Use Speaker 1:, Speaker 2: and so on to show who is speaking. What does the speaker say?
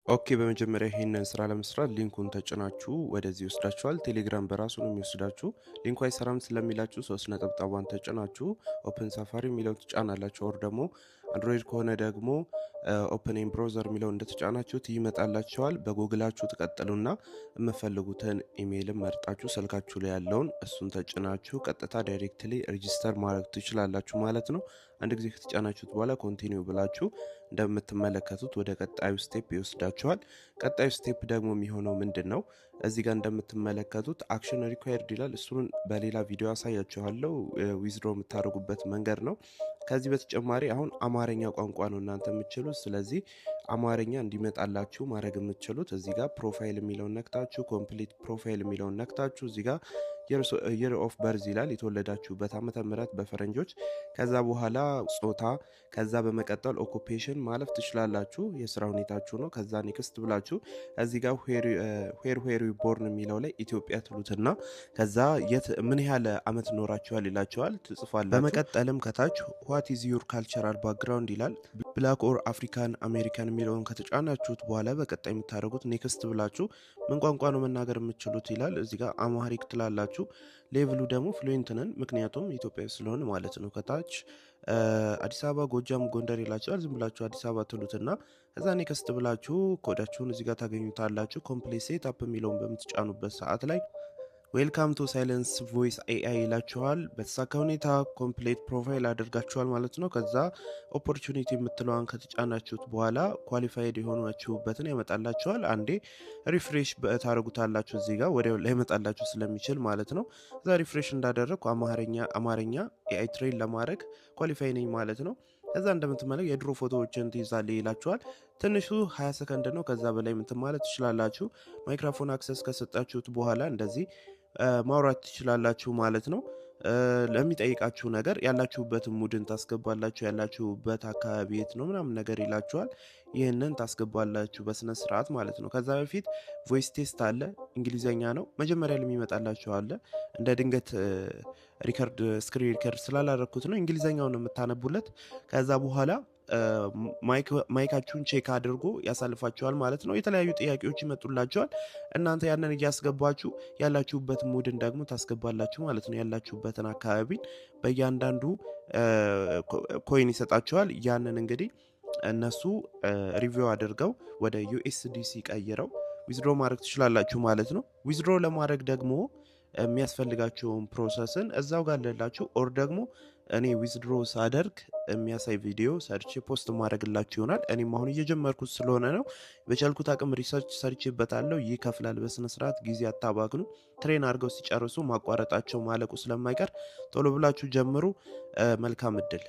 Speaker 1: ኦኬ በመጀመሪያ ይሄንን ስራ ለመስራት ሊንኩን ተጭናችሁ ወደዚህ ይወስዳችኋል። ቴሌግራም በራሱ ነው የሚወስዳችሁ። ሊንኩ አይሰራም ስለሚላችሁ 3 ነጠብጣቧን ተጭናችሁ ኦፕን ሳፋሪ የሚለውን ትጫናላችሁ። ኦር ደግሞ አንድሮይድ ከሆነ ደግሞ ኦፕን ኢን ብራውዘር የሚለውን እንደተጫናችሁት ይመጣላችኋል። በጉግላችሁ ትቀጥሉና የምፈልጉትን ኢሜይልን መርጣችሁ ስልካችሁ ላይ ያለውን እሱን ተጭናችሁ ቀጥታ ዳይሬክትሊ ሬጂስተር ማድረግ ትችላላችሁ ማለት ነው። አንድ ጊዜ ከተጫናችሁት በኋላ ኮንቲኒው ብላችሁ እንደምትመለከቱት ወደ ቀጣዩ ስቴፕ ይወስዳችኋል። ቀጣዩ ስቴፕ ደግሞ የሚሆነው ምንድነው? እዚህ ጋር እንደምትመለከቱት አክሽን ሪኳየርድ ይላል። እሱን በሌላ ቪዲዮ አሳያችኋለሁ። ዊዝድሮ የምታደርጉበት መንገድ ነው። ከዚህ በተጨማሪ አሁን አማርኛ ቋንቋ ነው እናንተ የምትችሉት። ስለዚህ አማርኛ እንዲመጣላችሁ ማድረግ የምትችሉት እዚህ ጋር ፕሮፋይል የሚለውን ነክታችሁ ኮምፕሊት ፕሮፋይል የሚለውን ነክታችሁ እዚህ ጋር የር ኦፍ በርዝ ይላል የተወለዳችሁበት ዓመተ ምህረት በፈረንጆች። ከዛ በኋላ ጾታ፣ ከዛ በመቀጠል ኦኩፔሽን ማለፍ ትችላላችሁ። የስራ ሁኔታችሁ ነው። ከዛ ኔክስት ብላችሁ እዚህ ጋር ዌር ቦርን የሚለው ላይ ኢትዮጵያ ትሉትና ከዛ ምን ያህል አመት ኖራችኋል ይላችኋል ትጽፋላችሁ። በመቀጠልም ከታች ዋት ኢዝ ዩር ካልቸራል ባክግራውንድ ይላል። ብላክ ኦር አፍሪካን አሜሪካን የሚለውን ከተጫናችሁት በኋላ በቀጣይ የምታደርጉት ኔክስት ብላችሁ ምን ቋንቋ ነው መናገር የምትችሉት ይላል። እዚህ ጋር አማሪክ ትላላችሁ። ሌቭሉ ደግሞ ፍሉዌንት ነን፣ ምክንያቱም ኢትዮጵያዊ ስለሆነ ማለት ነው። ከታች አዲስ አበባ፣ ጎጃም፣ ጎንደር ይላችኋል። ዝም ብላችሁ አዲስ አበባ ትሉትና ከዛ ኔክስት ብላችሁ ኮዳችሁን እዚህ ጋር ታገኙታላችሁ። ኮምፕሌት ሴት አፕ የሚለውን በምትጫኑበት ሰዓት ላይ ዌልካም ቱ ሳይለንስ ቮይስ ኤአይ ይላችኋል። በተሳካ ሁኔታ ኮምፕሌት ፕሮፋይል አድርጋችኋል ማለት ነው። ከዛ ኦፖርቹኒቲ የምትለዋን ከተጫናችሁት በኋላ ኳሊፋይድ የሆናችሁበትን ያመጣላችኋል። አንዴ ሪፍሬሽ ታደርጉታላችሁ እዚህ ጋር ወዲያው ላይ ያመጣላችሁ ስለሚችል ማለት ነው። ከዛ ሪፍሬሽ እንዳደረግኩ አማርኛ ኤአይ ትሬን ለማድረግ ኳሊፋይ ነኝ ማለት ነው። ከዛ እንደምትመለክ የድሮ ፎቶዎችን ትይዛለ ይላችኋል። ትንሹ 20 ሰከንድ ነው። ከዛ በላይ ምንትን ማለት ትችላላችሁ። ማይክሮፎን አክሰስ ከሰጣችሁት በኋላ እንደዚህ ማውራት ትችላላችሁ ማለት ነው። ለሚጠይቃችሁ ነገር ያላችሁበትን ሙድን ታስገባላችሁ። ያላችሁበት አካባቢ የት ነው ምናምን ነገር ይላችኋል። ይህንን ታስገባላችሁ በስነ ስርዓት ማለት ነው። ከዛ በፊት ቮይስ ቴስት አለ። እንግሊዘኛ ነው መጀመሪያ ለሚመጣላችሁ አለ። እንደ ድንገት ስክሪን ሪከርድ ስላላረኩት ነው እንግሊዘኛውን የምታነቡለት። ከዛ በኋላ ማይካችሁን ቼክ አድርጎ ያሳልፋችኋል ማለት ነው። የተለያዩ ጥያቄዎች ይመጡላችኋል። እናንተ ያንን እያስገባችሁ ያላችሁበት ሙድን ደግሞ ታስገባላችሁ ማለት ነው። ያላችሁበትን አካባቢን በእያንዳንዱ ኮይን ይሰጣችኋል። ያንን እንግዲህ እነሱ ሪቪው አድርገው ወደ ዩኤስዲሲ ቀይረው ዊዝድሮ ማድረግ ትችላላችሁ ማለት ነው። ዊዝድሮ ለማድረግ ደግሞ የሚያስፈልጋቸውን ፕሮሰስን እዛው ጋር ለላችሁ ኦር ደግሞ እኔ ዊዝድሮ ሳደርግ የሚያሳይ ቪዲዮ ሰርቼ ፖስት ማድረግላችሁ ይሆናል። እኔም አሁን እየጀመርኩት ስለሆነ ነው። በቻልኩት አቅም ሪሰርች ሰርቼበታለሁ። ይከፍላል በስነስርዓት። ጊዜ አታባክኑ። ትሬን አድርገው ሲጨርሱ ማቋረጣቸው ማለቁ ስለማይቀር ቶሎ ብላችሁ ጀምሩ። መልካም እድል